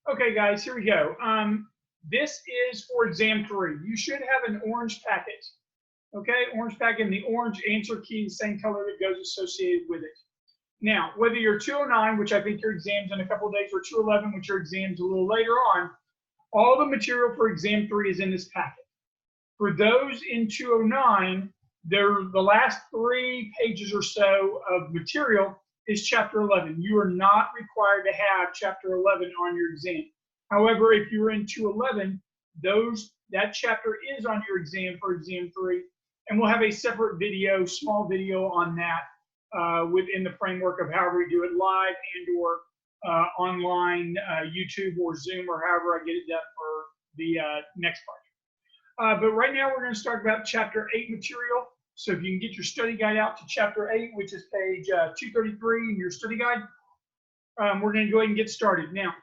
Okay, guys, here we go. This is for exam 3. You should have an orange packet. Okay, orange packet, and the orange answer key, the same color that goes associated with it. Now, whether you're 209, which I think your exam's in a couple of days, or 211, which your exam's a little later on, all the material for exam 3 is in this packet. For those in 209, the last 3 pages or so of material is chapter 11. You are not required to have chapter 11 on your exam. However, if you're in 211, that chapter is on your exam for exam 3, and we'll have a separate video, small video on that within the framework of however we do it live and or online, YouTube or Zoom or however I get it done for the next part. But right now we're going to start about chapter 8 material. So if you can get your study guide out to chapter 8, which is page 233 in your study guide, we're going to go ahead and get started. Now,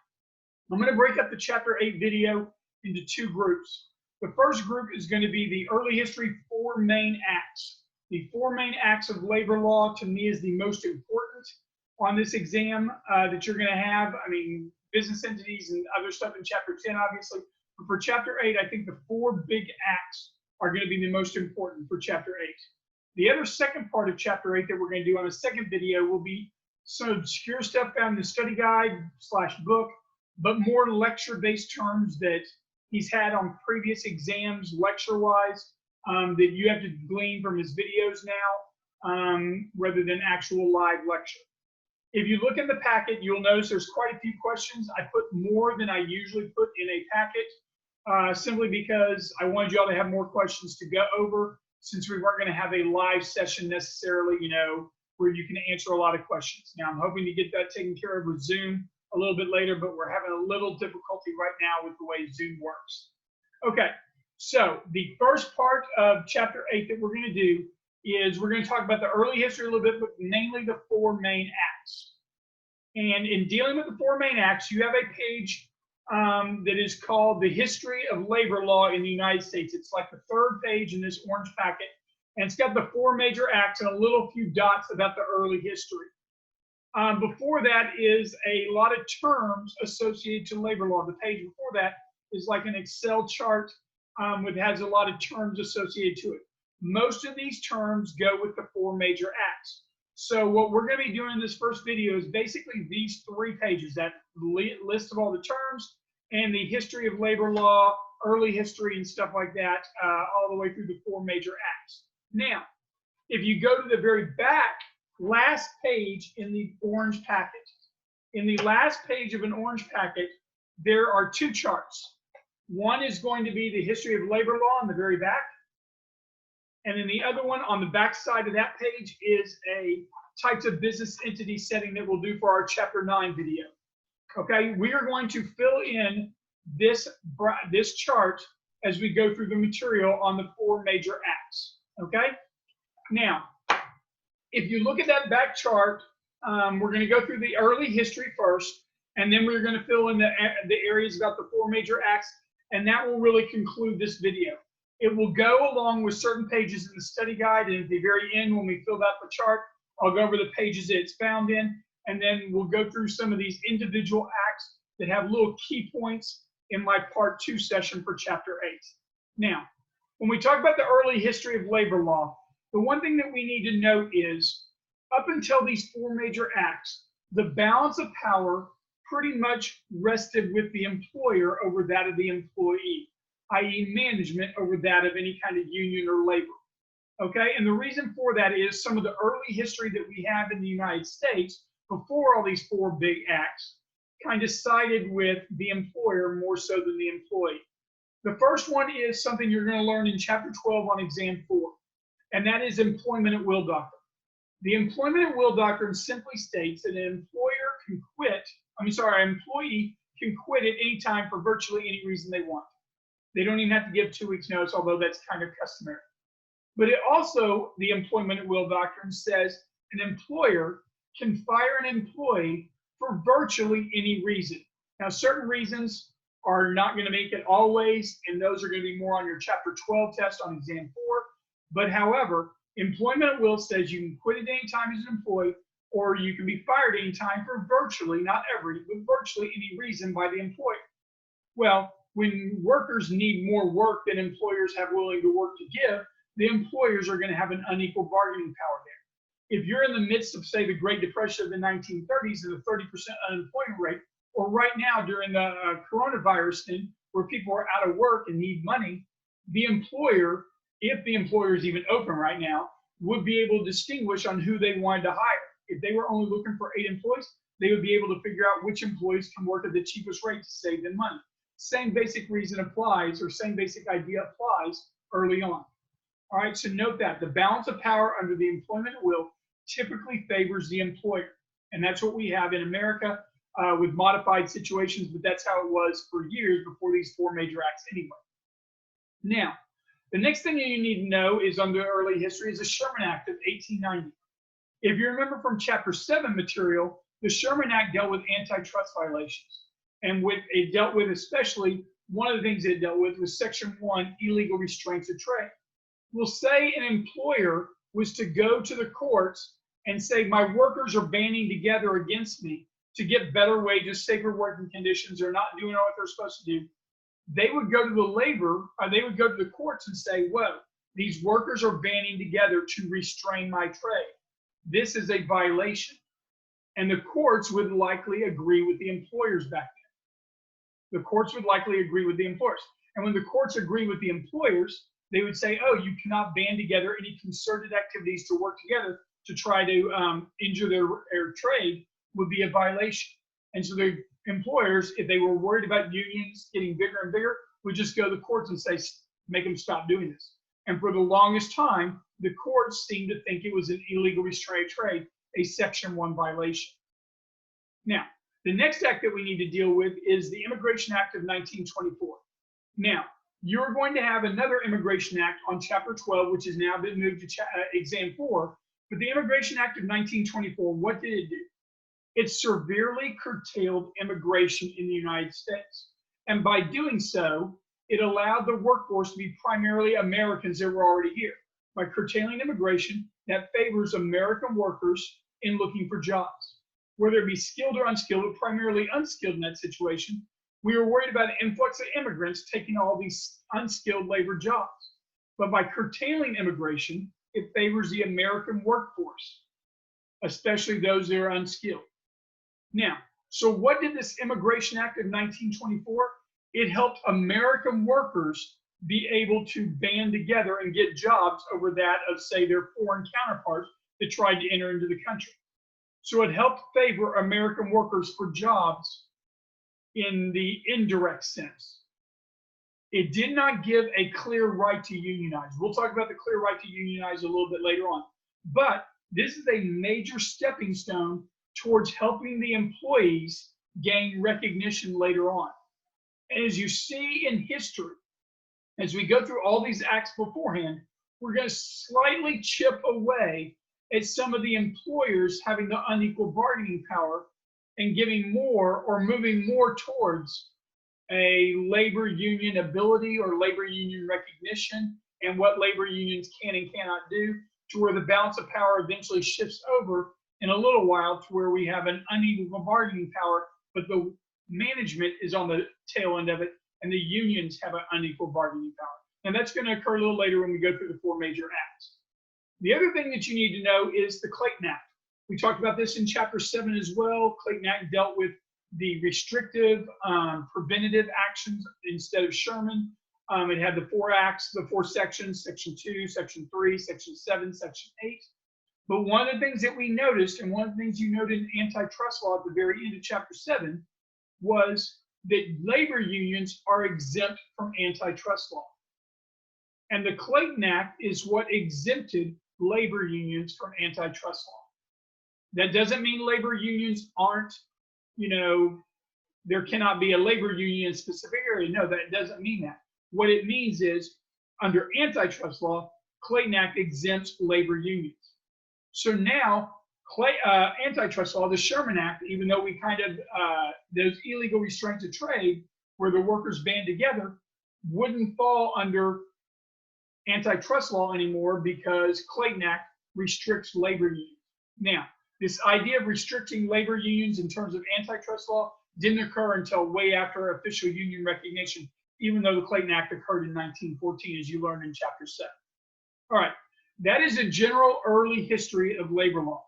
I'm going to break up the chapter 8 video into 2 groups. The first group is going to be the early history 4 main acts. The 4 main acts of labor law, to me, is the most important on this exam that you're going to have. I mean, business entities and other stuff in chapter 10, obviously. But for chapter 8, I think the 4 big acts are going to be the most important for chapter 8. The other second part of chapter 8 that we're going to do on a second video will be some obscure stuff found in the study guide / book, but more lecture-based terms that he's had on previous exams lecture-wise that you have to glean from his videos now rather than actual live lecture. If you look in the packet, you'll notice there's quite a few questions. I put more than I usually put in a packet simply because I wanted you all to have more questions to go over since we weren't going to have a live session necessarily, where you can answer a lot of questions. Now, I'm hoping to get that taken care of with Zoom a little bit later, but we're having a little difficulty right now with the way Zoom works. Okay, so the first part of chapter 8 that we're going to do is we're going to talk about the early history a little bit, but mainly the 4 main acts. And in dealing with the 4 main acts, you have a page that is called The History of Labor Law in the United States. It's like the 3rd page in this orange packet, and it's got the 4 major acts and a little few dots about the early history. Before that is a lot of terms associated to labor law. The page before that is like an Excel chart that has a lot of terms associated to it. Most of these terms go with the 4 major acts. So what we're going to be doing in this first video is basically these 3 pages, that list of all the terms and the history of labor law, early history and stuff like that, all the way through the 4 major acts. Now, if you go to the very back, last page in the orange packet. In the last page of an orange packet, there are 2 charts. One is going to be the history of labor law on the very back. And then the other one on the back side of that page is a types of business entity setting that we'll do for our chapter 9 video. Okay, we are going to fill in this chart as we go through the material on the 4 major acts. Okay, now, if you look at that back chart, we're going to go through the early history first, and then we're going to fill in the areas about the 4 major acts, and that will really conclude this video. It will go along with certain pages in the study guide, and at the very end, when we fill out the chart, I'll go over the pages that it's found in, and then we'll go through some of these individual acts that have little key points in my part 2 session for chapter 8. Now, when we talk about the early history of labor law, the one thing that we need to note is, up until these 4 major acts, the balance of power pretty much rested with the employer over that of the employee, i.e. management over that of any kind of union or labor. Okay, and the reason for that is some of the early history that we have in the United States before all these 4 big acts kind of sided with the employer more so than the employee. The first one is something you're going to learn in chapter 12 on exam 4. And that is employment at will doctrine. The employment at will doctrine simply states that an employee can quit at any time for virtually any reason they want. They don't even have to give 2 weeks notice, although that's kind of customary. But it also, the employment at will doctrine says an employer can fire an employee for virtually any reason. Now, certain reasons are not going to make it always, and those are going to be more on your chapter 12 test on exam 4. But however, employment at will says you can quit at any time as an employee or you can be fired anytime for virtually, not every, but virtually any reason by the employer. Well, when workers need more work than employers have willing to work to give, the employers are going to have an unequal bargaining power there. If you're in the midst of, say, the Great Depression of the 1930s and a 30% unemployment rate, or right now during the coronavirus thing, where people are out of work and need money, the employer, if the employer is even open right now, would be able to distinguish on who they wanted to hire. If they were only looking for 8 employees, they would be able to figure out which employees can work at the cheapest rate to save them money. Same basic reason applies, or same basic idea applies early on. All right, so note that the balance of power under the employment at will typically favors the employer. And that's what we have in America with modified situations, but that's how it was for years before these 4 major acts anyway. Now, the next thing you need to know is under early history is the Sherman Act of 1890. If you remember from Chapter 7 material, the Sherman Act dealt with antitrust violations. And it dealt with, especially, one of the things it dealt with was Section 1, illegal restraints of trade. We'll say an employer was to go to the courts and say, my workers are banding together against me to get better wages, safer working conditions, or not doing what they're supposed to do. They would go to they would go to the courts and say, whoa, these workers are banding together to restrain my trade. This is a violation. And the courts would likely agree with the employers back then. The courts would likely agree with the employers. And when the courts agree with the employers, they would say, oh, you cannot band together any concerted activities to work together to try to injure their trade would be a violation. And so the employers, if they were worried about unions getting bigger and bigger, would just go to the courts and say, make them stop doing this. And for the longest time, the courts seemed to think it was an illegal restraint of trade, a Section 1 violation. Now, the next act that we need to deal with is the Immigration Act of 1924. Now, you're going to have another Immigration Act on Chapter 12, which has now been moved to Exam 4. But the Immigration Act of 1924, what did it do? It severely curtailed immigration in the United States. And by doing so, it allowed the workforce to be primarily Americans that were already here. By curtailing immigration, that favors American workers in looking for jobs. Whether it be skilled or unskilled, but primarily unskilled in that situation, we were worried about an influx of immigrants taking all these unskilled labor jobs. But by curtailing immigration, it favors the American workforce, especially those that are unskilled. Now, so what did this Immigration Act of 1924? It helped American workers be able to band together and get jobs over that of, say, their foreign counterparts that tried to enter into the country. So it helped favor American workers for jobs in the indirect sense. It did not give a clear right to unionize. We'll talk about the clear right to unionize a little bit later on. But this is a major stepping stone towards helping the employees gain recognition later on. And as you see in history, as we go through all these acts beforehand, we're going to slightly chip away at some of the employers having the unequal bargaining power and giving more or moving more towards a labor union ability or labor union recognition and what labor unions can and cannot do, to where the balance of power eventually shifts over in a little while to where we have an unequal bargaining power, but the management is on the tail end of it and the unions have an unequal bargaining power. And that's going to occur a little later when we go through the 4 major acts. The other thing that you need to know is the Clayton Act. We talked about this in Chapter 7 as well. Clayton Act dealt with the restrictive, preventative actions instead of Sherman. It had the 4 acts, the 4 sections, Section 2, Section 3, Section 7, Section 8. But one of the things that we noticed, and one of the things you noted in antitrust law at the very end of Chapter 7, was that labor unions are exempt from antitrust law. And the Clayton Act is what exempted labor unions from antitrust law. That doesn't mean labor unions aren't, there cannot be a labor union in a specific area. No, that doesn't mean that. What it means is, under antitrust law, Clayton Act exempts labor unions. So now, antitrust law, the Sherman Act, even though we those illegal restraints of trade where the workers band together, wouldn't fall under antitrust law anymore because Clayton Act restricts labor unions. Now, This idea of restricting labor unions in terms of antitrust law didn't occur until way after official union recognition, even though the Clayton Act occurred in 1914, as you learned in Chapter 7. All right, that is a general early history of labor law.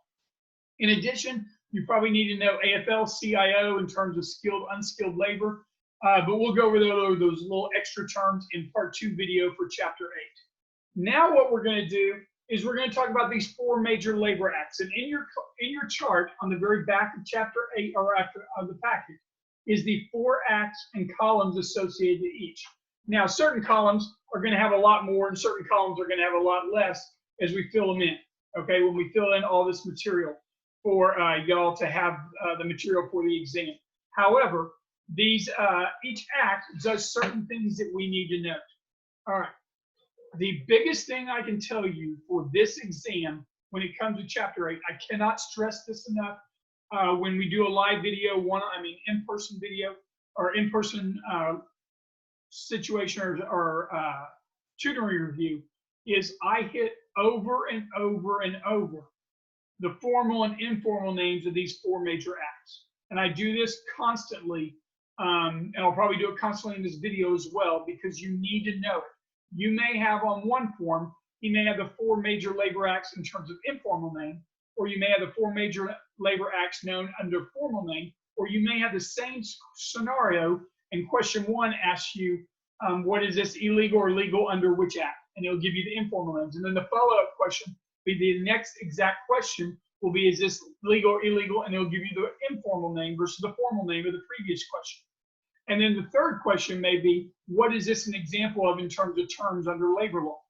In addition, you probably need to know AFL-CIO in terms of skilled, unskilled labor, but we'll go over those little extra terms in Part 2 video for Chapter 8. Now what we're going to do is we're going to talk about these 4 major labor acts. And in your chart on the very back of Chapter 8 or after of the packet is the 4 acts and columns associated to each. Now, certain columns are going to have a lot more and certain columns are going to have a lot less as we fill them in, okay, when we fill in all this material for y'all to have the material for the exam. However, these each act does certain things that we need to know. All right. The biggest thing I can tell you for this exam when it comes to Chapter 8, I cannot stress this enough. When we do a live video, in-person video or in-person situation or tutoring review, is I hit over and over and over the formal and informal names of these 4 major acts. And I do this constantly, and I'll probably do it constantly in this video as well, because you need to know it. You may have on one form, you may have the 4 major labor acts in terms of informal name, or you may have the 4 major labor acts known under formal name, or you may have the same scenario and question 1 asks you, what is this illegal or legal under which act? And it'll give you the informal names. And then the follow-up question will be the next exact question will be, is this legal or illegal? And it'll give you the informal name versus the formal name of the previous question. And then the third question may be, what is this an example of in terms of terms under labor law?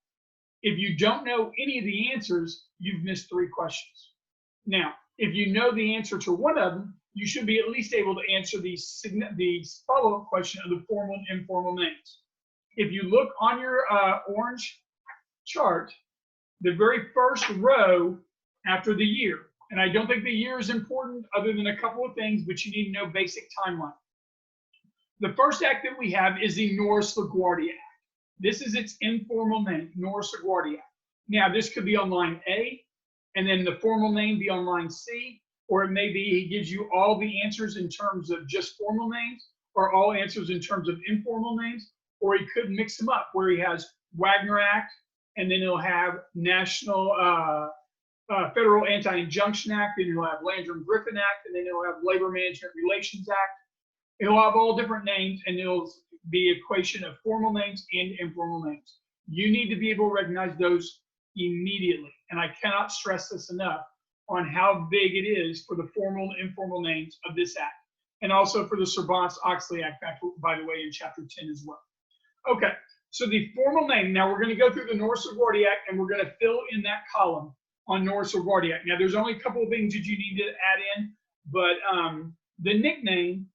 If you don't know any of the answers, you've missed 3 questions. Now, if you know the answer to one of them, you should be at least able to answer the follow-up question of the formal and informal names. If you look on your orange chart, the very first row after the year, and I don't think the year is important other than a couple of things, but you need to know basic timeline. The first act that we have is the Norris-LaGuardia Act. This is its informal name, Norris-LaGuardia Act. Now, this could be on line A, and then the formal name be on line C, or it may be he gives you all the answers in terms of just formal names, or all answers in terms of informal names, or he could mix them up where he has Wagner Act, and then he'll have National Federal Anti-Injunction Act, and he'll have Landrum-Griffin Act, and then he'll have Labor Management Relations Act. It'll have all different names, and it'll be an equation of formal names and informal names. You need to be able to recognize those immediately. And I cannot stress this enough on how big it is for the formal and informal names of this act. And also for the Sarbanes-Oxley Act, by the way, in Chapter 10 as well. Okay, so the formal name, now we're going to go through the Norris-LaGuardia Act, and we're going to fill in that column on Norris-LaGuardia Act. Now, there's only a couple of things that you need to add in, but the nickname,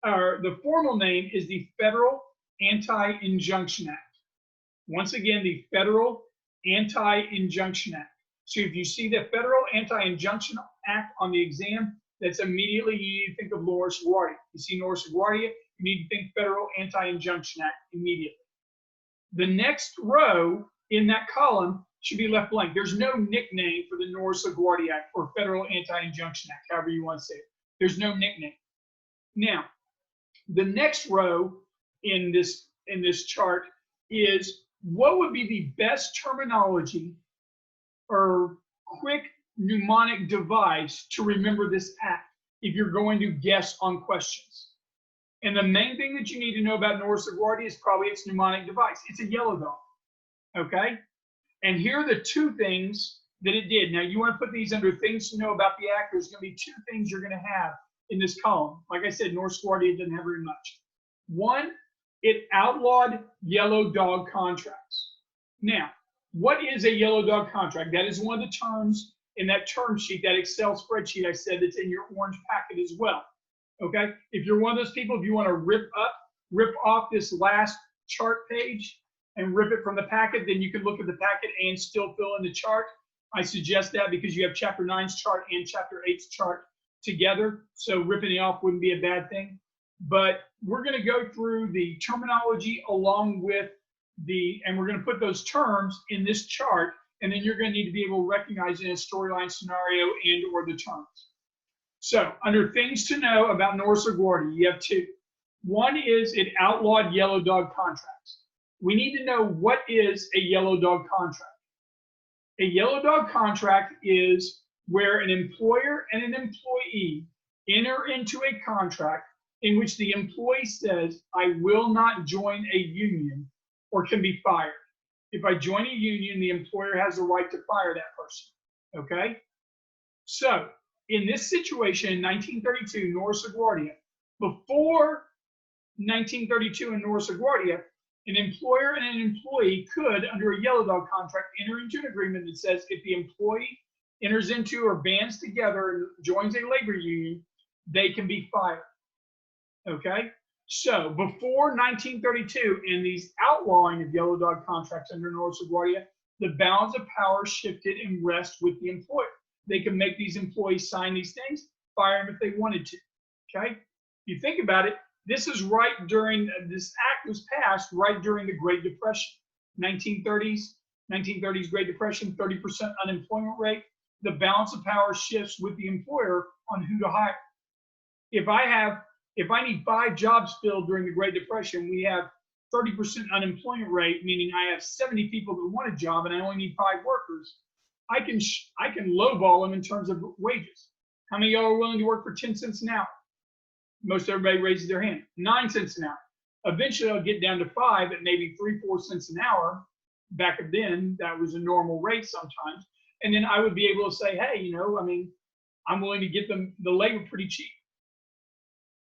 or the formal name, is the Federal Anti-Injunction Act. Once again, the Federal Anti-Injunction Act. So if you see the Federal Anti-Injunction Act on the exam, that's immediately you need to think of Norris-LaGuardia. You see Norris-LaGuardia, you need to think Federal Anti-Injunction Act immediately. The next row in that column should be left blank. There's no nickname for the Norris-LaGuardia Act or Federal Anti-Injunction Act, however you want to say it. There's no nickname. Now, the next row in this chart is what would be the best terminology or quick mnemonic device to remember this act if you're going to guess on questions. And the main thing that you need to know about Norris-LaGuardia is probably its mnemonic device. It's a yellow dog, okay? And here are the 2 things that it did. Now, you want to put these under things to know about the act. There's going to be 2 things you're going to have in this column. Like I said, Norris-LaGuardia didn't have very much. 1, it outlawed yellow dog contracts. Now, what is a yellow dog contract? That is one of the terms in that term sheet, that Excel spreadsheet I said that's in your orange packet as well. Okay? If you're one of those people, if you want to rip off this last chart page and rip it from the packet, then you can look at the packet and still fill in the chart. I suggest that because you have Chapter 9's chart and Chapter 8's chart together, so ripping it off wouldn't be a bad thing. But we're going to go through the terminology along with and we're going to put those terms in this chart and then you're going to need to be able to recognize in a storyline scenario and or the terms. So under things to know about Norris LaGuardia, you have two. One is it outlawed yellow dog contracts. We need to know what is a yellow dog contract. A yellow dog contract is where an employer and an employee enter into a contract in which the employee says, I will not join a union or can be fired. If I join a union, the employer has the right to fire that person, okay? So in this situation in 1932, Norris LaGuardia, before 1932 in Norris LaGuardia, an employer and an employee could, under a yellow dog contract, enter into an agreement that says if the employee enters into or bands together and joins a labor union, they can be fired. Okay? So before 1932, in these outlawing of yellow dog contracts under Norris LaGuardia, the balance of power shifted and rests with the employer. They can make these employees sign these things, fire them if they wanted to. Okay? If you think about it, this is right during, this act was passed right during the Great Depression, 1930s Great Depression, 30% unemployment rate. The balance of power shifts with the employer on who to hire. If I need 5 jobs filled during the Great Depression, we have 30% unemployment rate, meaning I have 70 people that want a job and I only need 5 workers. I can lowball them in terms of wages. How many of y'all are willing to work for 10 cents an hour? Most everybody raises their hand. 9 cents an hour. Eventually, I'll get down to 5 at maybe 3-4 cents an hour. Back then, that was a normal rate sometimes. And then I would be able to say, hey, you know, I mean, I'm willing to get them the labor pretty cheap.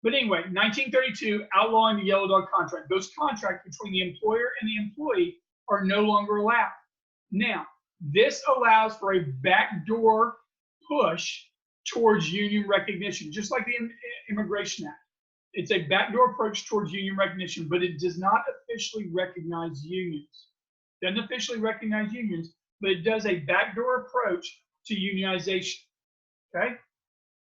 But anyway, 1932, outlawing the yellow dog contract. Those contracts between the employer and the employee are no longer allowed. Now, this allows for a backdoor push towards union recognition, just like the Immigration Act. It's a backdoor approach towards union recognition, but it does not officially recognize unions. It doesn't officially recognize unions, but it does a backdoor approach to unionization. Okay?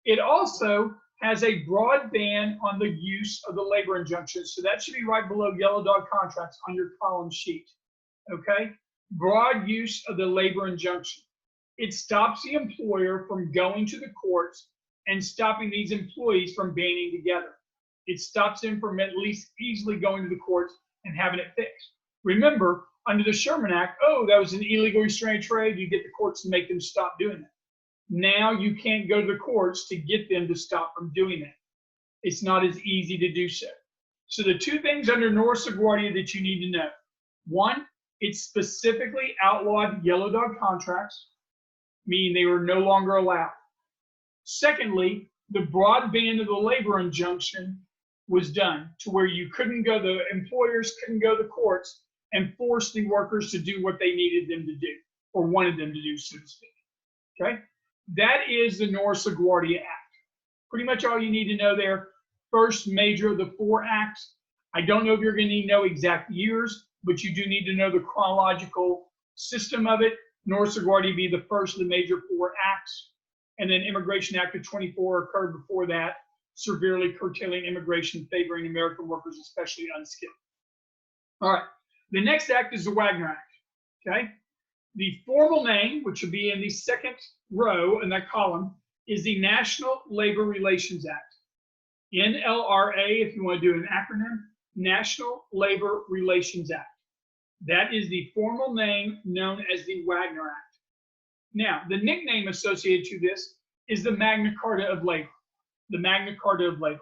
It also has a broad ban on the use of the labor injunctions. So that should be right below yellow dog contracts on your column sheet. Okay? Broad use of the labor injunction. It stops the employer from going to the courts and stopping these employees from banding together. It stops them from at least easily going to the courts and having it fixed. Remember, under the Sherman Act, oh, that was an illegal restraint of trade. You get the courts to make them stop doing that. Now you can't go to the courts to get them to stop from doing that. It's not as easy to do so. So the two things under Norris LaGuardia that you need to know. One, it specifically outlawed yellow dog contracts, meaning they were no longer allowed. Secondly, the broad ban of the labor injunction was done to where you couldn't go, the employers couldn't go to the courts and force the workers to do what they needed them to do or wanted them to do, so to speak. Okay? That is the Norris LaGuardia Act. Pretty much all you need to know there. First major of the 4 acts. I don't know if you're going to need to know exact years, but you do need to know the chronological system of it. Norris LaGuardia be the first of the major 4 acts. And then Immigration Act of 24 occurred before that, severely curtailing immigration, favoring American workers, especially unskilled. All right. The next act is the Wagner Act. Okay. The formal name, which would be in the second row in that column, is the National Labor Relations Act. NLRA, if you want to do an acronym, National Labor Relations Act. That is the formal name known as the Wagner Act. Now, the nickname associated to this is the Magna Carta of Labor. The Magna Carta of Labor.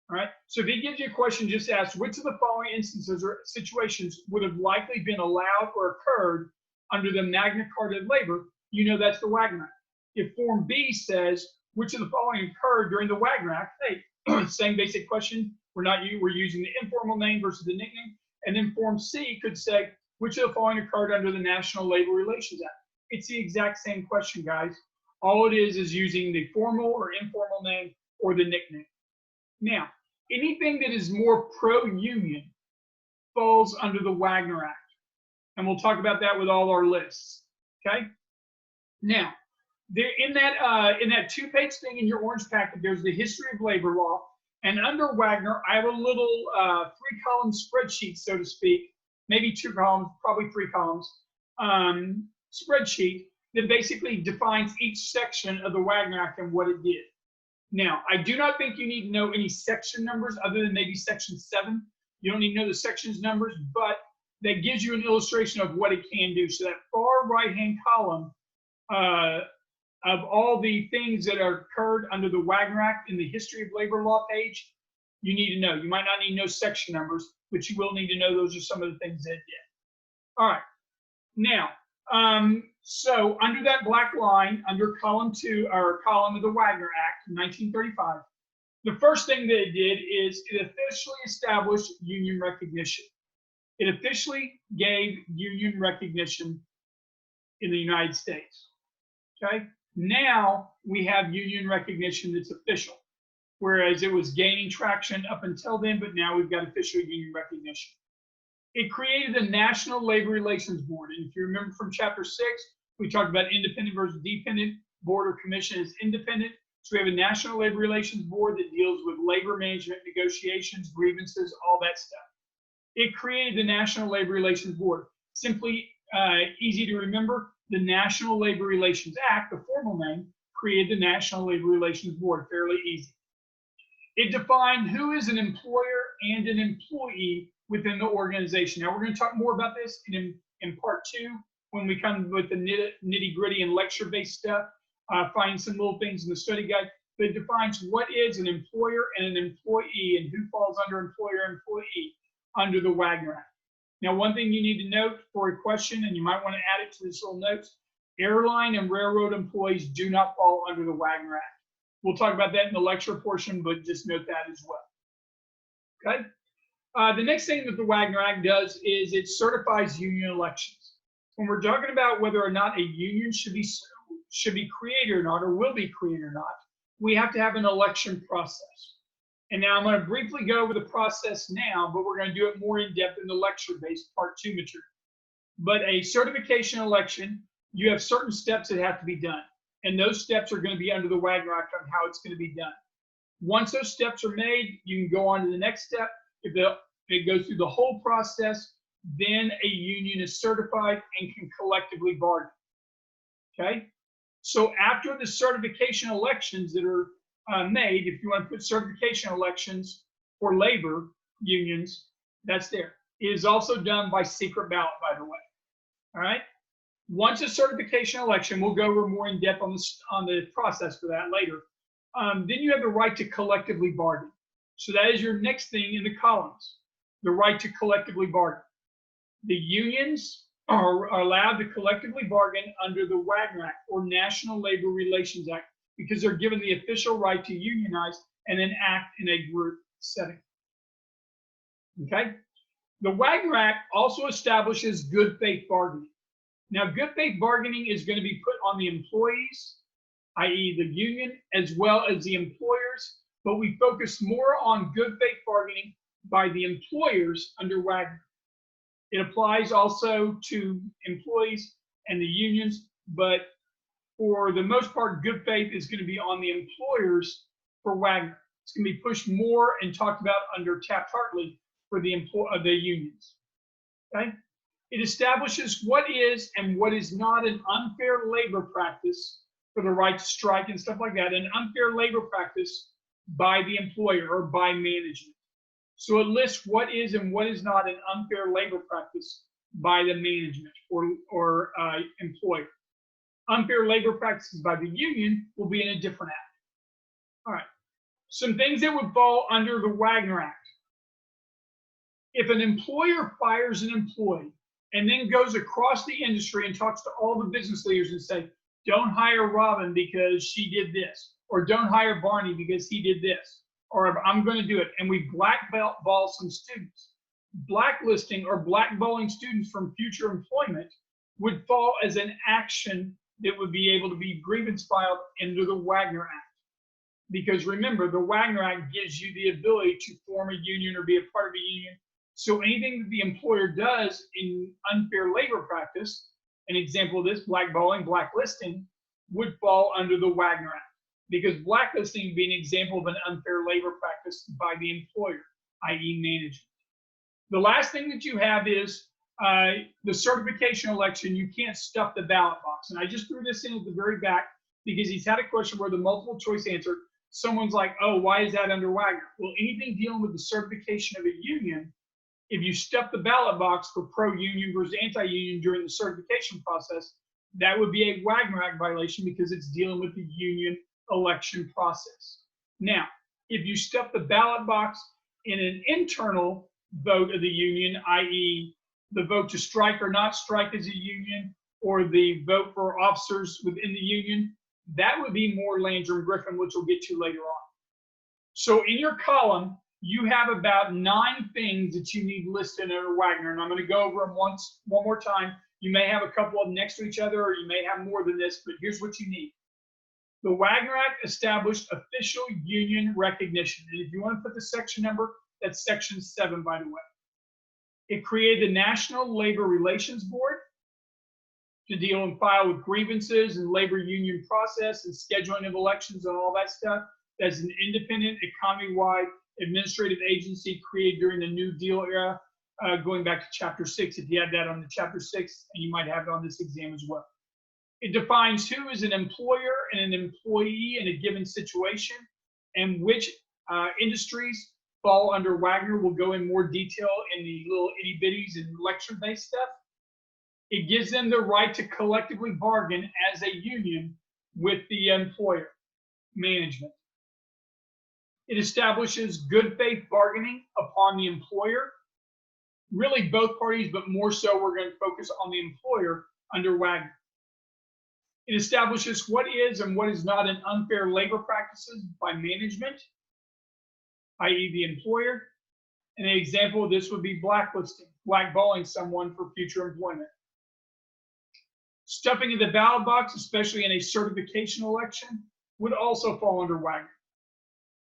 All right. So if he gives you a question, just ask which of the following instances or situations would have likely been allowed or occurred under the Magna Carta of Labor, you know that's the Wagner Act. If Form B says which of the following occurred during the Wagner Act, hey, same basic question. We're using the informal name versus the nickname. And then Form C could say which of the following occurred under the National Labor Relations Act. It's the exact same question, guys. All it is using the formal or informal name or the nickname. Now, anything that is more pro-union falls under the Wagner Act. And we'll talk about that with all our lists, okay? Now, there, in that 2-page thing in your orange packet, there's the history of labor law. And under Wagner, I have a little 3-column spreadsheet, so to speak, maybe 2 columns, probably 3 columns, spreadsheet that basically defines each section of the Wagner Act and what it did. Now, I do not think you need to know any section numbers other than maybe section 7. You don't need to know the sections numbers, but that gives you an illustration of what it can do. So that far right-hand column of all the things that are occurred under the Wagner Act in the history of labor law page, you need to know. You might not need to know section numbers, but you will need to know those are some of the things that it did. All right. Now, so under that black line, under column 2, or column of the Wagner Act, 1935, the first thing that it did is it officially established union recognition. It officially gave union recognition in the United States. Okay? Now we have union recognition that's official, whereas it was gaining traction up until then, but now we've got official union recognition. It created the National Labor Relations Board. And if you remember from Chapter 6, we talked about independent versus dependent. Board or commission is independent. So we have a National Labor Relations Board that deals with labor management, negotiations, grievances, all that stuff. It created the National Labor Relations Board. Simply easy to remember, the National Labor Relations Act, the formal name, created the National Labor Relations Board. Fairly easy. It defined who is an employer and an employee within the organization. Now, we're going to talk more about this in part 2 when we come with the nitty-gritty and lecture-based stuff, find some little things in the study guide. But it defines what is an employer and an employee and who falls under employer and employee under the Wagner Act. Now, one thing you need to note for a question, and you might want to add it to this little notes, airline and railroad employees do not fall under the Wagner Act. We'll talk about that in the lecture portion, but just note that as well. Okay? The next thing that the Wagner Act does is it certifies union elections. When we're talking about whether or not a union should be created or not, or will be created or not, we have to have an election process. And now I'm going to briefly go over the process now, but we're going to do it more in depth in the lecture-based part 2 material. But a certification election, you have certain steps that have to be done. And those steps are going to be under the Wagner Act on how it's going to be done. Once those steps are made, you can go on to the next step. If it goes through the whole process, then a union is certified and can collectively bargain. Okay? So after the certification elections that are made, if you want to put certification elections for labor unions, that's there. It is also done by secret ballot, by the way. All right? Once a certification election, we'll go over more in depth on the process for that later. Then you have the right to collectively bargain. So that is your next thing in the columns, the right to collectively bargain. The unions are allowed to collectively bargain under the Wagner Act or National Labor Relations Act because they're given the official right to unionize and then act in a group setting. Okay? The Wagner Act also establishes good faith bargaining. Now, good faith bargaining is going to be put on the employees, i.e. the union, as well as the employers, but we focus more on good faith bargaining by the employers under Wagner. It applies also to employees and the unions, but for the most part, good faith is going to be on the employers for Wagner. It's going to be pushed more and talked about under Taft-Hartley for the unions. Okay? It establishes what is and what is not an unfair labor practice for the right to strike and stuff like that, an unfair labor practice by the employer or by management. So it lists what is and what is not an unfair labor practice by the management or employer. Unfair labor practices by the union will be in a different act. All right. Some things that would fall under the Wagner Act. If an employer fires an employee and then goes across the industry and talks to all the business leaders and say, don't hire Robin because she did this, or don't hire Barney because he did this, or I'm going to do it, and we blackball some students. Blacklisting or blackballing students from future employment would fall as an action that would be able to be grievance filed under the Wagner Act. Because remember, the Wagner Act gives you the ability to form a union or be a part of a union. So anything that the employer does in unfair labor practice, an example of this, blackballing, blacklisting, would fall under the Wagner Act. Because blacklisting would be an example of an unfair labor practice by the employer, i.e. management. The last thing that you have is the certification election, you can't stuff the ballot box. And I just threw this in at the very back because he's had a question where the multiple choice answer, someone's like, oh, why is that under Wagner? Well, anything dealing with the certification of a union, if you stuff the ballot box for pro-union versus anti-union during the certification process, that would be a Wagner Act violation because it's dealing with the union election process. Now, if you stuff the ballot box in an internal vote of the union, i.e., the vote to strike or not strike as a union, or the vote for officers within the union, that would be more Landrum Griffin, which we'll get to later on. So in your column, you have about 9 things that you need listed under Wagner, and I'm going to go over them one more time. You may have a couple of them next to each other, or you may have more than this, but here's what you need. The Wagner Act established official union recognition, and if you want to put the section number, that's section 7, by the way. It created the National Labor Relations Board to deal and file with grievances and labor union process and scheduling of elections and all that stuff. That's an independent, economy-wide administrative agency created during the New Deal era, going back to Chapter 6. If you had that on the Chapter 6, and you might have it on this exam as well. It defines who is an employer and an employee in a given situation and which industries fall under Wagner. We'll go in more detail in the little itty bitties and lecture-based stuff. It gives them the right to collectively bargain as a union with the employer management. It establishes good faith bargaining upon the employer. Really both parties, but more so we're going to focus on the employer under Wagner. It establishes what is and what is not an unfair labor practices by management, i.e. the employer. And an example of this would be blacklisting, blackballing someone for future employment. Stuffing in the ballot box, especially in a certification election, would also fall under Wagner.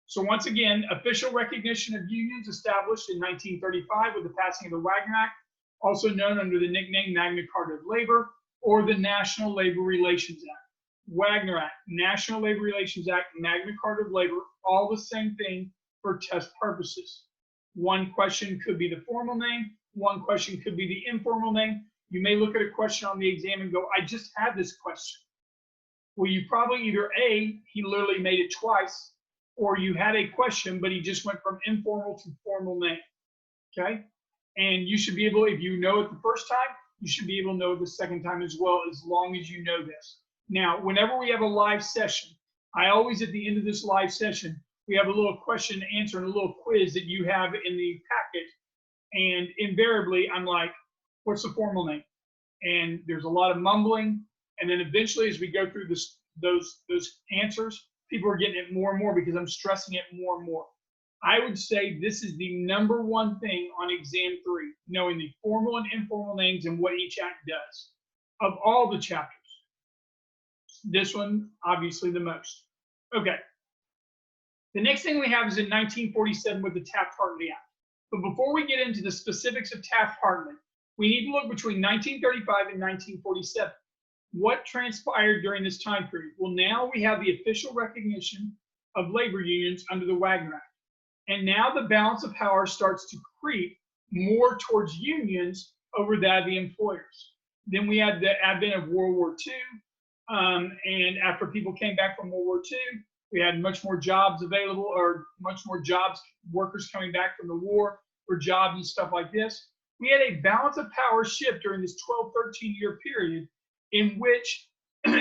So once again, official recognition of unions established in 1935 with the passing of the Wagner Act, also known under the nickname Magna Carta of Labor, or the National Labor Relations Act. Wagner Act, National Labor Relations Act, Magna Carta of Labor, all the same thing for test purposes. One question could be the formal name, one question could be the informal name. You may look at a question on the exam and go, I just had this question. Well, you probably either A, he literally made it twice, or you had a question, but he just went from informal to formal name, okay? And you should be able, if you know it the first time, you should be able to know it the second time as well, as long as you know this. Now, whenever we have a live session, I always, at the end of this live session, we have a little question and answer and a little quiz that you have in the packet. And invariably, I'm like, what's the formal name? And there's a lot of mumbling. And then eventually, as we go through this, those answers, people are getting it more and more because I'm stressing it more and more. I would say this is the #1 thing on exam 3, knowing the formal and informal names and what each act does. Of all the chapters, this one, obviously the most. Okay. The next thing we have is in 1947 with the Taft-Hartley Act. But before we get into the specifics of Taft-Hartley, we need to look between 1935 and 1947. What transpired during this time period? Well, now we have the official recognition of labor unions under the Wagner Act. And now the balance of power starts to creep more towards unions over that of the employers. Then we had the advent of World War II. And after people came back from World War II, we had much more jobs available, or much more jobs, workers coming back from the war for jobs and stuff like this. We had a balance of power shift during this 12, 13-year period in which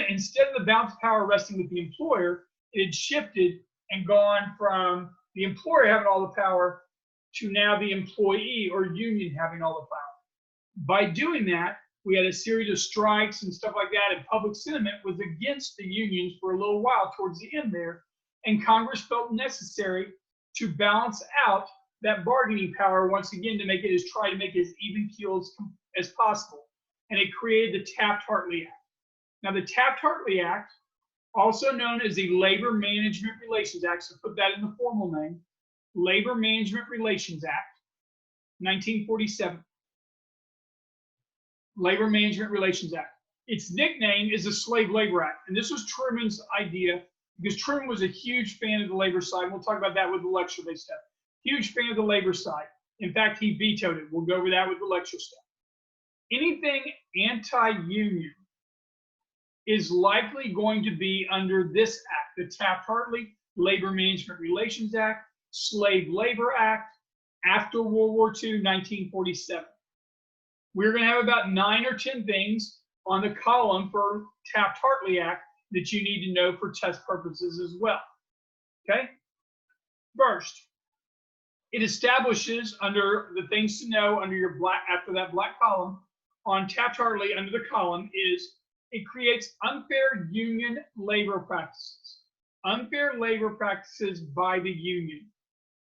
instead of the balance of power resting with the employer, it had shifted and gone from the employer having all the power to now the employee or union having all the power. By doing that, we had a series of strikes and stuff like that, and public sentiment was against the unions for a little while towards the end there, and Congress felt necessary to balance out that bargaining power once again to make it try to make it as even keel as possible, and it created the Taft-Hartley Act. Now, the Taft-Hartley Act, also known as the Labor Management Relations Act, so put that in the formal name, Labor Management Relations Act, 1947. Labor Management Relations Act. Its nickname is the Slave Labor Act, and this was Truman's idea because Truman was a huge fan of the labor side. We'll talk about that with the lecture-based stuff. Huge fan of the labor side. In fact, he vetoed it. We'll go over that with the lecture stuff. anything anti-union is likely going to be under this act, the Taft-Hartley Labor Management Relations Act, Slave Labor Act, after World War II, 1947. We're going to have about 9 or 10 things on the column for Taft-Hartley Act that you need to know for test purposes as well. Okay? First, it establishes under the things to know under your black, after that black column, on Taft-Hartley under the column is it creates unfair union labor practices. Unfair labor practices by the union.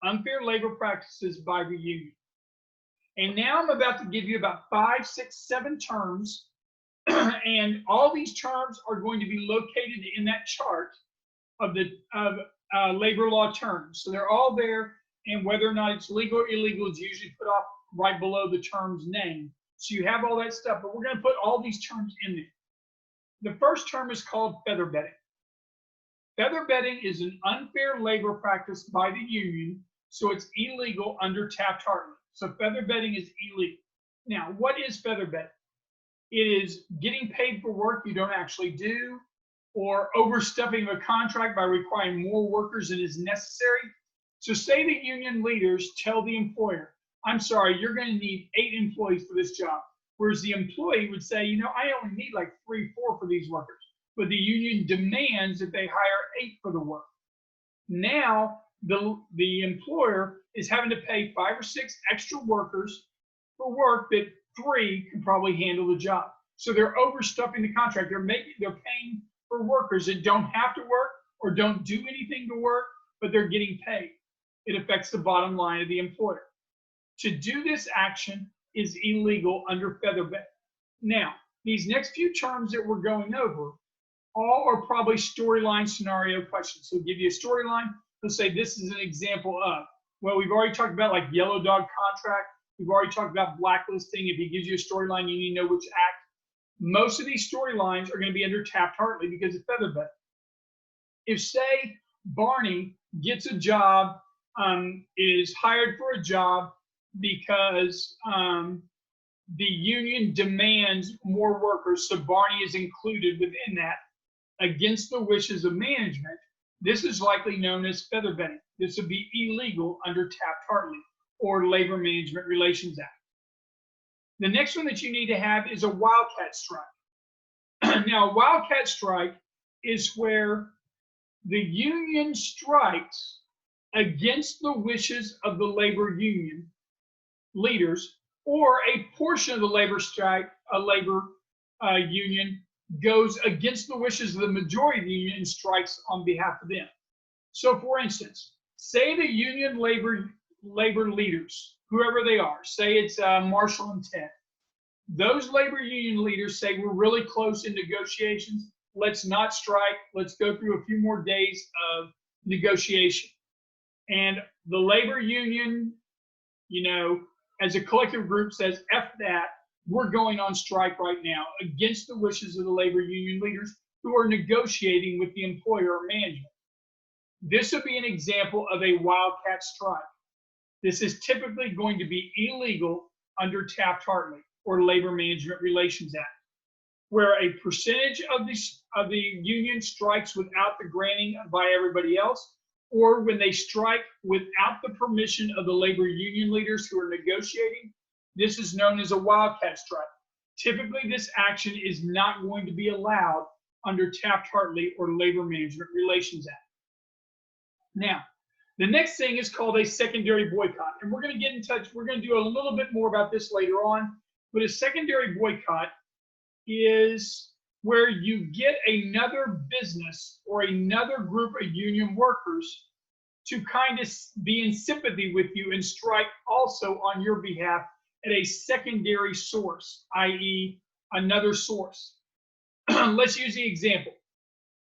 Unfair labor practices by the union. And now I'm about to give you about 5, 6, 7 terms, and all these terms are going to be located in that chart of the labor law terms. So they're all there, and whether or not it's legal or illegal is usually put off right below the term's name. So you have all that stuff, but we're going to put all these terms in there. The first term is called feather bedding. Feather bedding is an unfair labor practice by the union, so it's illegal under Taft-Hartley. So feather bedding is illegal. Now, what is feather bedding? It is getting paid for work you don't actually do, or overstepping a contract by requiring more workers than is necessary. So say the union leaders tell the employer, I'm sorry, you're going to need 8 employees for this job. Whereas the employee would say, you know, I only need like 3, 4 for these workers. But the union demands that they hire 8 for the work. Now, the employer is having to pay 5 or 6 extra workers for work that 3 can probably handle the job. So they're overstuffing the contract. They're paying for workers that don't have to work or don't do anything to work, but they're getting paid. It affects the bottom line of the employer. To do this action is illegal under feather bedding. Now, these next few terms that we're going over all are probably storyline scenario questions. So we'll give you a storyline. Let's say this is an example of, well, we've already talked about like yellow dog contract. We've already talked about blacklisting. If he gives you a storyline, you need to know which act. Most of these storylines are going to be under Taft-Hartley because of feather bedding. If, say, Barney gets a job, is hired for a job because the union demands more workers, so Barney is included within that, against the wishes of management, this is likely known as feather bedding. This would be illegal under Taft-Hartley or Labor Management Relations Act. The next one that you need to have is a wildcat strike. Now, a wildcat strike is where the union strikes against the wishes of the labor union leaders, or a portion of the labor strike, union goes against the wishes of the majority of the union and strikes on behalf of them. So, for instance, say the union labor leaders, whoever they are, say it's Marshall and Ted. Those labor union leaders say we're really close in negotiations. Let's not strike. Let's go through a few more days of negotiation. And the labor union, you know, as a collective group says, F that, we're going on strike right now against the wishes of the labor union leaders who are negotiating with the employer or management. This would be an example of a wildcat strike. This is typically going to be illegal under Taft-Hartley or Labor Management Relations Act, where a percentage of the union strikes without the granting by everybody else, or when they strike without the permission of the labor union leaders who are negotiating. This is known as a wildcat strike. Typically, this action is not going to be allowed under Taft-Hartley or Labor Management Relations Act. Now, the next thing is called a secondary boycott, and we're going to get in touch. We're going to do a little bit more about this later on, but a secondary boycott is where you get another business or another group of union workers to kind of be in sympathy with you and strike also on your behalf at a secondary source, i.e. another source. Let's use the example.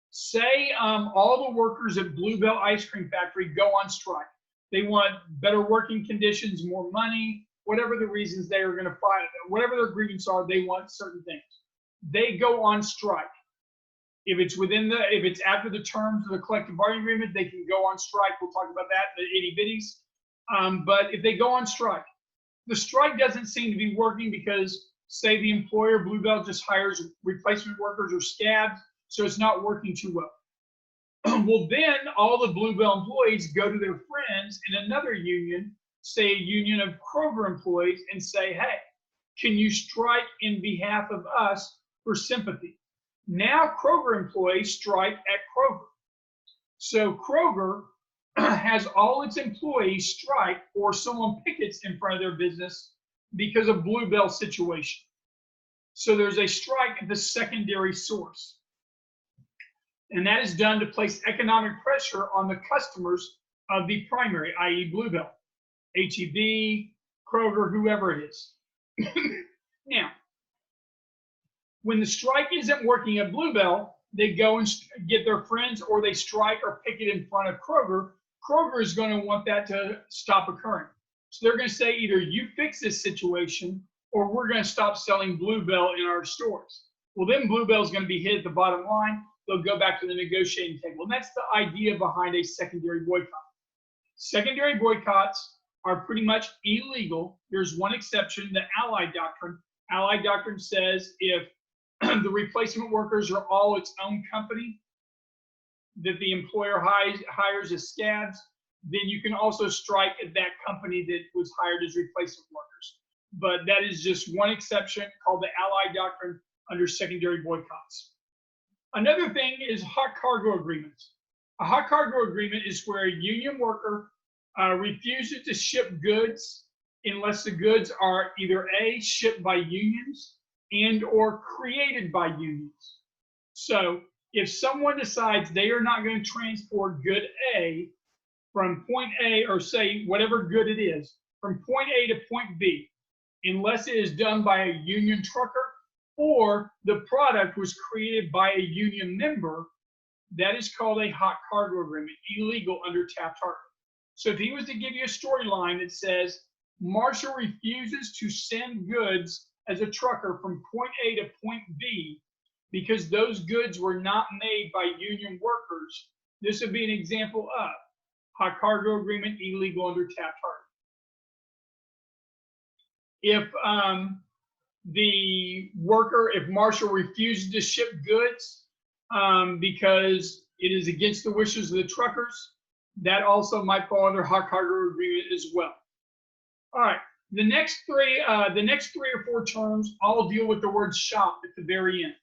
Say all the workers at Bluebell Ice Cream Factory go on strike. They want better working conditions, more money, whatever the reasons they are going to fight, whatever their grievances are, they want certain things. They go on strike. If it's after the terms of the collective bargaining agreement, they can go on strike. We'll talk about that in the itty bitties. But if they go on strike, the strike doesn't seem to be working because say the employer, Bluebell, just hires replacement workers or scabs, so it's not working too well. Well, then all the Bluebell employees go to their friends in another union, say a union of Kroger employees, and say, hey, can you strike in behalf of us for sympathy? Now Kroger employees strike at Kroger. So Kroger has all its employees strike or someone pickets in front of their business because of Bluebell situation. So there's a strike at the secondary source. And that is done to place economic pressure on the customers of the primary, i.e. Bluebell, H-E-B, Kroger, whoever it is. Now, when the strike isn't working at Bluebell, they go and get their friends or they strike or picket in front of Kroger. Kroger is going to want that to stop occurring. So they're going to say either you fix this situation or we're going to stop selling Bluebell in our stores. Well, then Bluebell is going to be hit at the bottom line. They'll go back to the negotiating table. And that's the idea behind a secondary boycott. Secondary boycotts are pretty much illegal. There's one exception, the Allied Doctrine. Allied Doctrine says if the replacement workers are all its own company that the employer hires as scabs, then you can also strike at that company that was hired as replacement workers. But that is just one exception called the Allied Doctrine under secondary boycotts. Another thing is hot cargo agreements. A hot cargo agreement is where a union worker refuses to ship goods unless the goods are either A, shipped by unions and or created by unions. So if someone decides they are not going to transport good A from point A, or say whatever good it is, from point A to point B, unless it is done by a union trucker or the product was created by a union member, that is called a hot cargo agreement, illegal under Taft-Hartley. So if he was to give you a storyline that says Marshall refuses to send goods as a trucker from point A to point B because those goods were not made by union workers, this would be an example of hot cargo agreement, illegal under Taft-Hartley. If the worker, if Marshall refuses to ship goods because it is against the wishes of the truckers, that also might fall under hot cargo agreement as well. All right, the next three or four terms all deal with the word shop at the very end.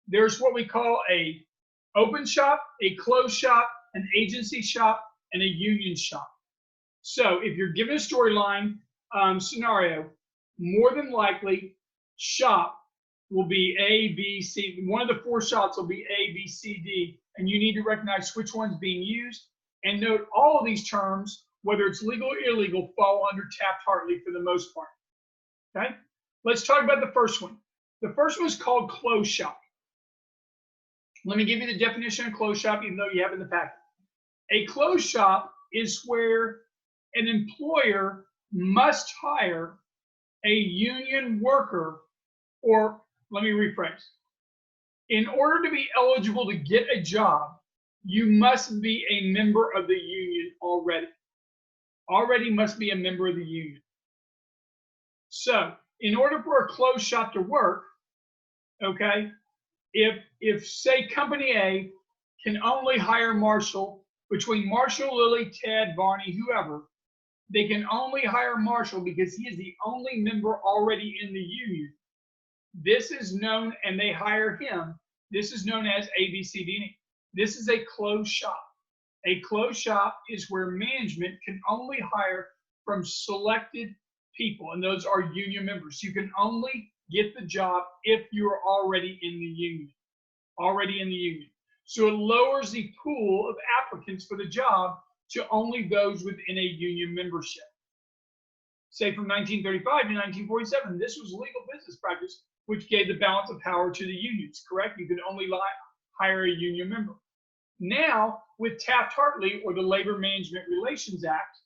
There's what we call a open shop, a closed shop, an agency shop, and a union shop. So if you're given a storyline scenario, more than likely shop will be A, B, C. One of the four shops will be A, B, C, D, and you need to recognize which one's being used. And note all of these terms, whether it's legal or illegal, fall under Taft-Hartley for the most part. Okay? Let's talk about the first one. The first one is called closed shop. Let me give you the definition of closed shop, even though you have it in the packet. A closed shop is where an employer must hire a union worker, or let me rephrase. In order to be eligible to get a job, you must be a member of the union already. Already must be a member of the union. So in order for a closed shop to work, okay, if say company A can only hire Marshall, between Marshall, Lily, Ted, Barney, whoever, they can only hire Marshall because he is the only member already in the union. This is known, and they hire him. This is known as A, B, C, D, and E. This is a closed shop. A closed shop is where management can only hire from selected people, and those are union members. You can only get the job if you are already in the union. Already in the union. So it lowers the pool of applicants for the job to only those within a union membership. Say from 1935 to 1947, this was legal business practice, which gave the balance of power to the unions, correct? You could only hire a union member. Now, with Taft-Hartley, or the Labor Management Relations Act,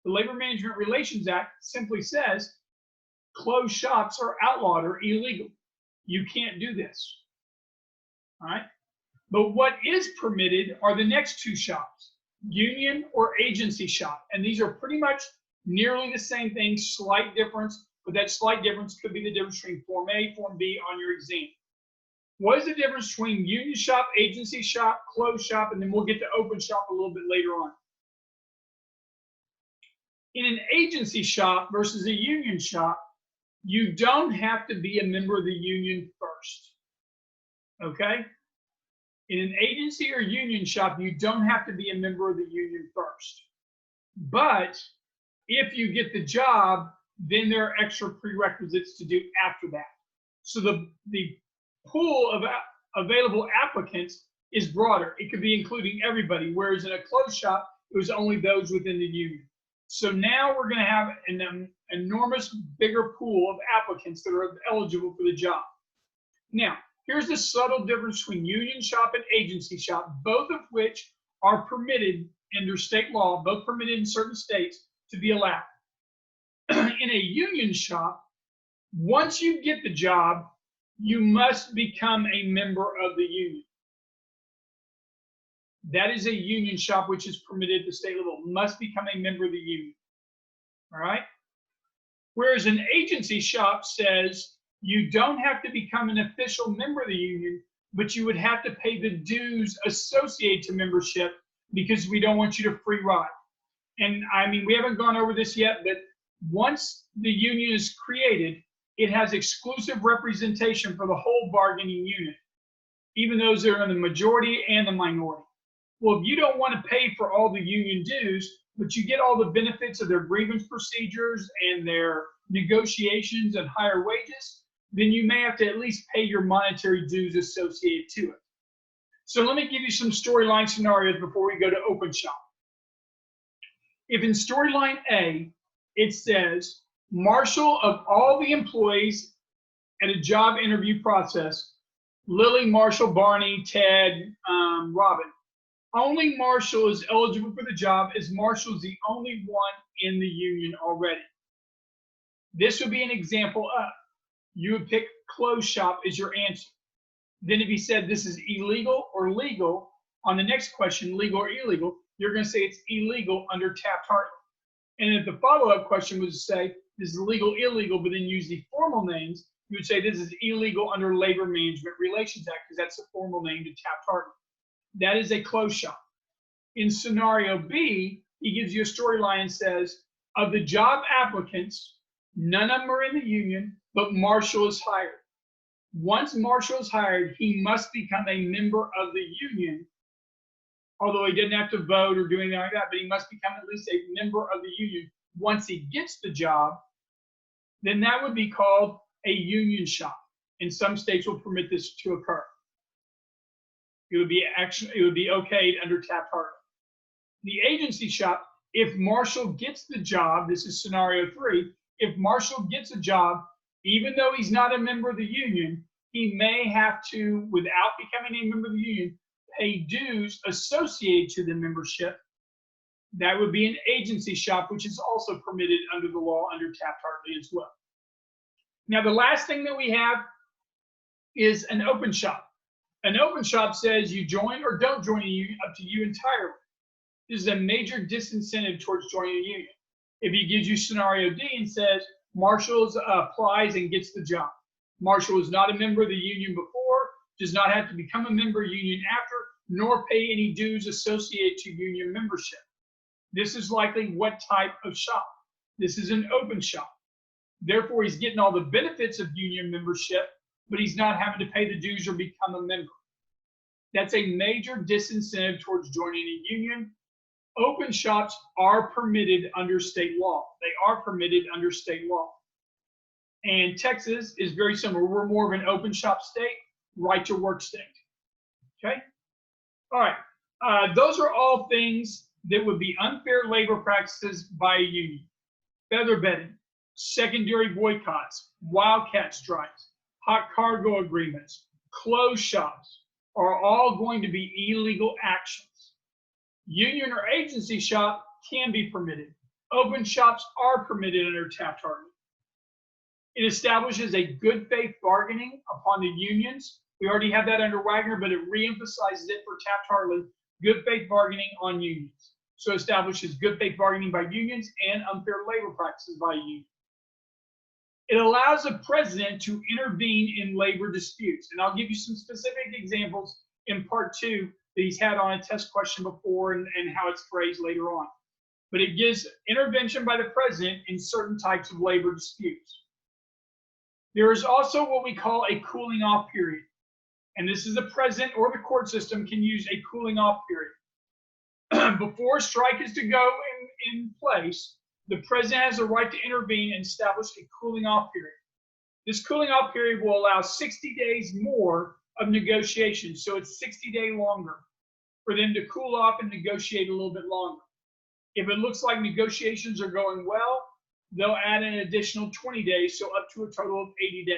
the Labor Management Relations Act simply says closed shops are outlawed or illegal. You can't do this. All right? But what is permitted are the next two shops, union or agency shop. And these are pretty much nearly the same thing, slight difference. but that slight difference could be the difference between Form A, Form B on your exam. What is the difference between union shop, agency shop, closed shop, and then we'll get to open shop a little bit later on. In an agency shop versus a union shop, you don't have to be a member of the union first, okay? In an agency or union shop, you don't have to be a member of the union first. But if you get the job, then there are extra prerequisites to do after that. So the pool of available applicants is broader. It could be including everybody, whereas in a closed shop, it was only those within the union. So now we're going to have an enormous bigger pool of applicants that are eligible for the job. Now, here's the subtle difference between union shop and agency shop, both of which are permitted under state law, both permitted in certain states to be allowed. In a union shop, once you get the job, you must become a member of the union. That is a union shop which is permitted at the state level, must become a member of the union. All right? Whereas an agency shop says you don't have to become an official member of the union, but you would have to pay the dues associated to membership because we don't want you to free ride. And I mean, we haven't gone over this yet, but once the union is created, it has exclusive representation for the whole bargaining unit, even those that are in the majority and the minority. Well, if you don't want to pay for all the union dues, but you get all the benefits of their grievance procedures and their negotiations and higher wages, then you may have to at least pay your monetary dues associated to it. So let me give you some storyline scenarios before we go to open shop. If in storyline A, it says, Marshall, of all the employees at a job interview process, Lily, Marshall, Barney, Ted, Robin, only Marshall is eligible for the job as Marshall is the only one in the union already. This would be an example of, you would pick closed shop as your answer. Then if he said this is illegal or legal, on the next question, legal or illegal, you're going to say it's illegal under Taft-Hartley. And if the follow-up question was to say this is legal, illegal, but then use the formal names, you would say this is illegal under Labor Management Relations Act because that's the formal name to Taft-Hartley. That is a closed shop. In scenario B, he gives you a storyline and says, of the job applicants, none of them are in the union, but Marshall is hired. Once Marshall is hired, he must become a member of the union, although he didn't have to vote or do anything like that, but he must become at least a member of the union. Once he gets the job, then that would be called a union shop. And some states will permit this to occur. It would be okayed under Taft-Hartley. The agency shop, if Marshall gets the job, this is scenario 3, if Marshall gets a job, even though he's not a member of the union, he may have to, without becoming a member of the union, pay dues associated to the membership. That would be an agency shop, which is also permitted under the law under Taft-Hartley as well. Now, the last thing that we have is an open shop. An open shop says you join or don't join a union, up to you entirely. This is a major disincentive towards joining a union. If he gives you scenario D and says Marshall applies and gets the job. Marshall is not a member of the union before, does not have to become a member of the union after, nor pay any dues associated to union membership. This is likely what type of shop? This is an open shop. Therefore, he's getting all the benefits of union membership, but he's not having to pay the dues or become a member. That's a major disincentive towards joining a union. Open shops are permitted under state law. They are permitted under state law. And Texas is very similar. We're more of an open shop state, right to work state. Okay? All right. Those are all things that would be unfair labor practices by a union. Feather bedding, secondary boycotts, wildcat strikes, hot cargo agreements, closed shops are all going to be illegal actions. Union or agency shop can be permitted. Open shops are permitted under Taft-Hartley. It establishes a good faith bargaining upon the unions. We already have that under Wagner, but it reemphasizes it for Taft-Hartley, good faith bargaining on unions. So it establishes good faith bargaining by unions and unfair labor practices by unions. It allows the president to intervene in labor disputes. And I'll give you some specific examples in part 2 that he's had on a test question before and how it's phrased later on. But it gives intervention by the president in certain types of labor disputes. There is also what we call a cooling off period. And this is the president or the court system can use a cooling off period. Before a strike is to go in place, the president has the right to intervene and establish a cooling off period. This cooling off period will allow 60 days more of negotiation. So it's 60 days longer for them to cool off and negotiate a little bit longer. If it looks like negotiations are going well, they'll add an additional 20 days, so up to a total of 80 days.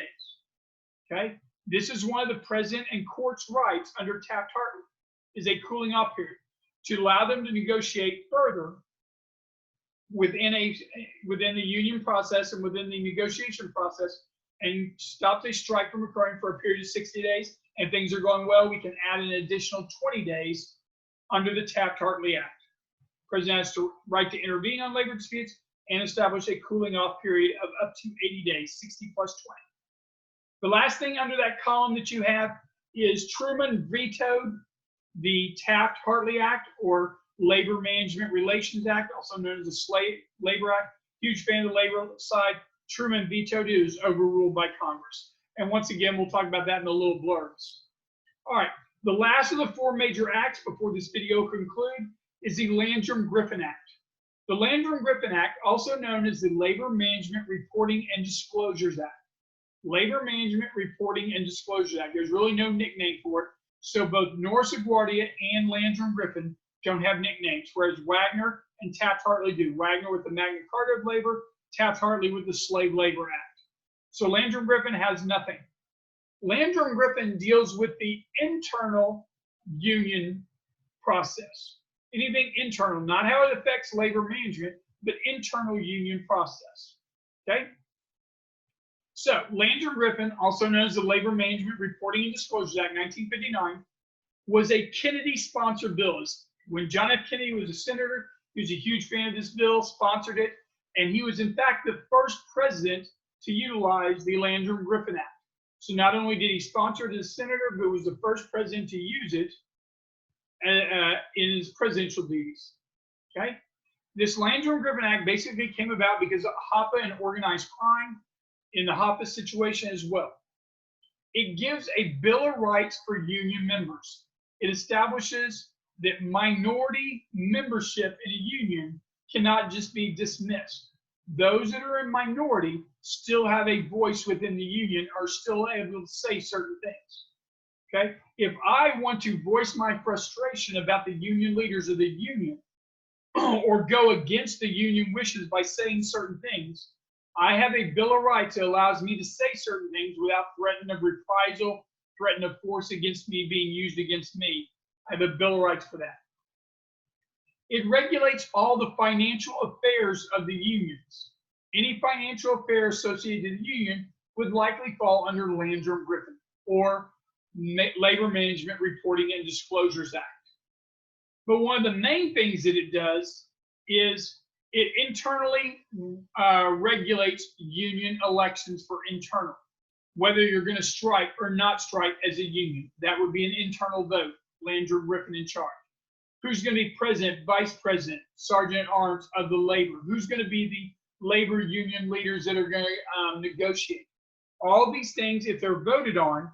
Okay? This is one of the president and court's rights under Taft-Hartley, is a cooling off period to allow them to negotiate further within the union process and within the negotiation process and stop a strike from occurring for a period of 60 days. And things are going well, we can add an additional 20 days under the Taft-Hartley Act. The president has the right to intervene on labor disputes and establish a cooling off period of up to 80 days, 60 plus 20. The last thing under that column that you have is Truman vetoed the Taft-Hartley Act, or Labor Management Relations Act, also known as the Slave Labor Act. Huge fan of the labor side. Truman vetoed it. It was overruled by Congress. And once again, we'll talk about that in the little blurbs. All right, the last of the 4 major acts before this video concludes is the Landrum-Griffin Act. The Landrum-Griffin Act, also known as the Labor Management Reporting and Disclosures Act. Labor Management Reporting and Disclosures Act. There's really no nickname for it. So both Norris LaGuardia and Landrum-Griffin don't have nicknames, whereas Wagner and Taft-Hartley do. Wagner with the Magna Carta of Labor, Taft-Hartley with the Slave Labor Act. So Landrum-Griffin has nothing. Landrum-Griffin deals with the internal union process. Anything internal, not how it affects labor management, but internal union process. Okay? So Landrum-Griffin, also known as the Labor Management Reporting and Disclosures Act, 1959, was a Kennedy-sponsored bill. When John F. Kennedy was a senator, he was a huge fan of this bill, sponsored it, and he was in fact the first president to utilize the Landrum-Griffin Act. So not only did he sponsor it as a senator, but was the first president to use it in his presidential duties. Okay? This Landrum-Griffin Act basically came about because of HOPPA and organized crime in the HOPPA situation as well. It gives a Bill of Rights for union members. It establishes that minority membership in a union cannot just be dismissed. Those that are in minority still have a voice within the union, are still able to say certain things. Okay? If I want to voice my frustration about the union leaders of the union or go against the union wishes by saying certain things, I have a Bill of Rights that allows me to say certain things without threatening of reprisal, threatening of force against me being used against me. I have a Bill of Rights for that. It regulates all the financial affairs of the unions. Any financial affair associated with the union would likely fall under the Landrum-Griffin or Labor Management Reporting and Disclosures Act. But one of the main things that it does is it internally regulates union elections for internal, whether you're going to strike or not strike as a union. That would be an internal vote, Landrum-Griffin in charge. Who's going to be president, vice president, sergeant at arms of the labor? Who's going to be the labor union leaders that are going to negotiate? All these things, if they're voted on,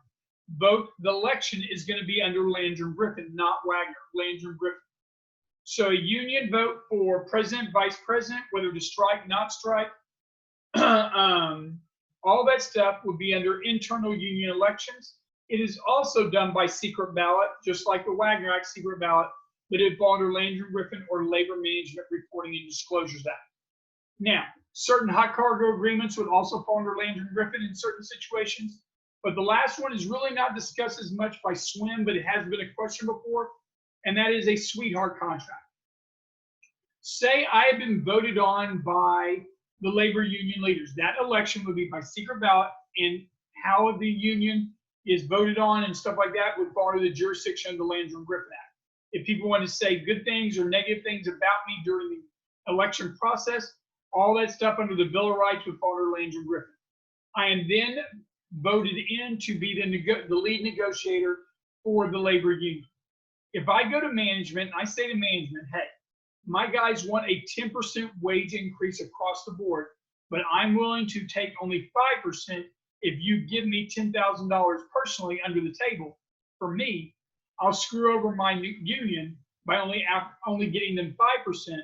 the election is going to be under Landrum-Griffin, not Wagner, Landrum-Griffin. So a union vote for president, vice president, whether to strike, not strike, all that stuff would be under internal union elections. It is also done by secret ballot, just like the Wagner Act secret ballot, but it fall under Landrum-Griffin or Labor Management Reporting and Disclosures Act. Now, certain hot cargo agreements would also fall under Landrum-Griffin in certain situations, but the last one is really not discussed as much by SWIM, but it has been a question before, and that is a sweetheart contract. Say I have been voted on by the labor union leaders. That election would be by secret ballot, and how the union is voted on and stuff like that would fall under the jurisdiction of the Landrum-Griffin Act. If people want to say good things or negative things about me during the election process, all that stuff under the Bill of Rights would fall under Landrum-Griffin. I am then voted in to be the lead negotiator for the labor union. If I go to management and I say to management, hey, my guys want a 10% wage increase across the board, but I'm willing to take only 5% if you give me $10,000 personally under the table for me, I'll screw over my union by only getting them 5%,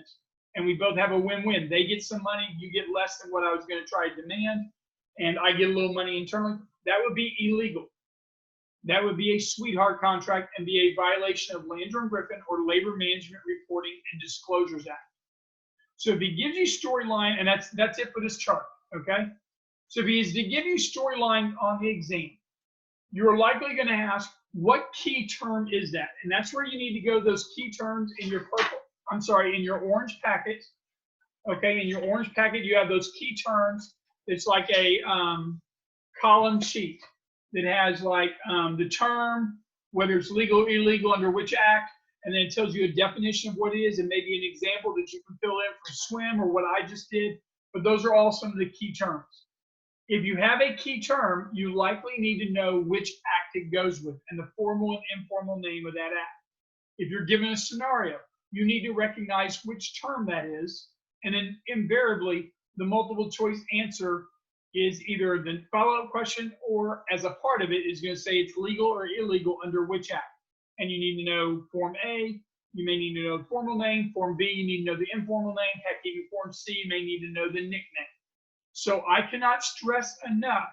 and we both have a win-win. They get some money, you get less than what I was going to try to demand, and I get a little money internally. That would be illegal. That would be a sweetheart contract and be a violation of Landry and Griffin or Labor Management Reporting and Disclosures Act. So if he gives you storyline, and that's it for this chart, okay? So if he is to give you storyline on the exam, you're likely going to ask, what key term is that? And that's where you need to go, those key terms in your in your orange packet. Okay, in your orange packet, you have those key terms. It's like a column sheet that has like the term, whether it's legal or illegal, under which act, and then it tells you a definition of what it is and maybe an example that you can fill in for swim or what I just did. But those are all some of the key terms. If you have a key term, you likely need to know which act it goes with and the formal and informal name of that act. If you're given a scenario, you need to recognize which term that is, and then invariably the multiple choice answer is either the follow-up question or as a part of it is going to say it's legal or illegal under which act. And you need to know Form A, you may need to know the formal name. Form B, you need to know the informal name. Heck, even Form C, you may need to know the nickname. So I cannot stress enough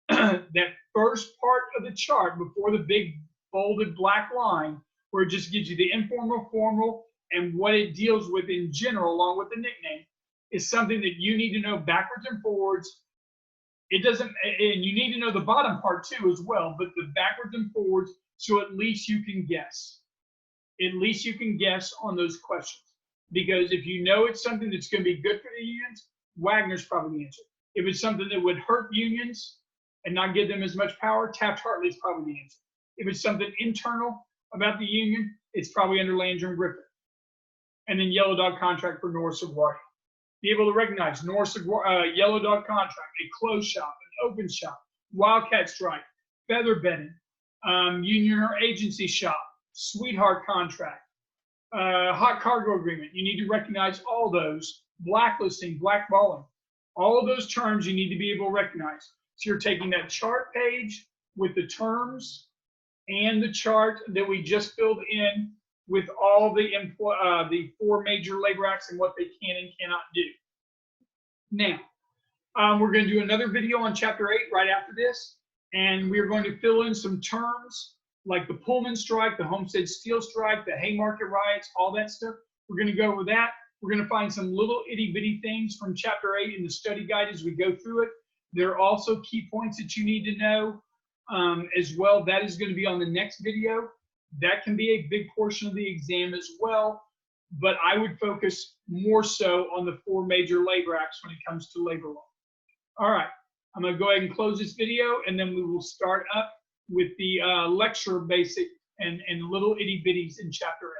that first part of the chart before the big bolded black line, where it just gives you the informal, formal, and what it deals with in general, along with the nickname, is something that you need to know backwards and forwards. It doesn't, and you need to know the bottom part too as well, but the backwards and forwards, so at least you can guess. At least you can guess on those questions. Because if you know it's something that's going to be good for the unions, Wagner's probably the answer. If it's something that would hurt unions and not give them as much power, Taft-Hartley's probably the answer. If it's something internal about the union, it's probably under Landry and Griffin. And then Yellow Dog contract for Norris LaGuardia. Be able to recognize Yellow Dog contract, a closed shop, an open shop, Wildcat strike, feather bedding, union or agency shop, sweetheart contract, hot cargo agreement. You need to recognize all those. Blacklisting, blackballing, all of those terms you need to be able to recognize. So you're taking that chart page with the terms and the chart that we just filled in with all the 4 major labor acts and what they can and cannot do. Now, we're going to do another video on Chapter 8 right after this, and we're going to fill in some terms like the Pullman strike, the Homestead Steel strike, the Haymarket riots, all that stuff. We're going to go over that. We're going to find some little itty-bitty things from Chapter 8 in the study guide as we go through it. There are also key points that you need to know as well. That is going to be on the next video. That can be a big portion of the exam as well, but I would focus more so on the 4 major labor acts when it comes to labor law. All right, I'm going to go ahead and close this video, and then we will start up with the lecture basic and little itty-bitties in Chapter 8.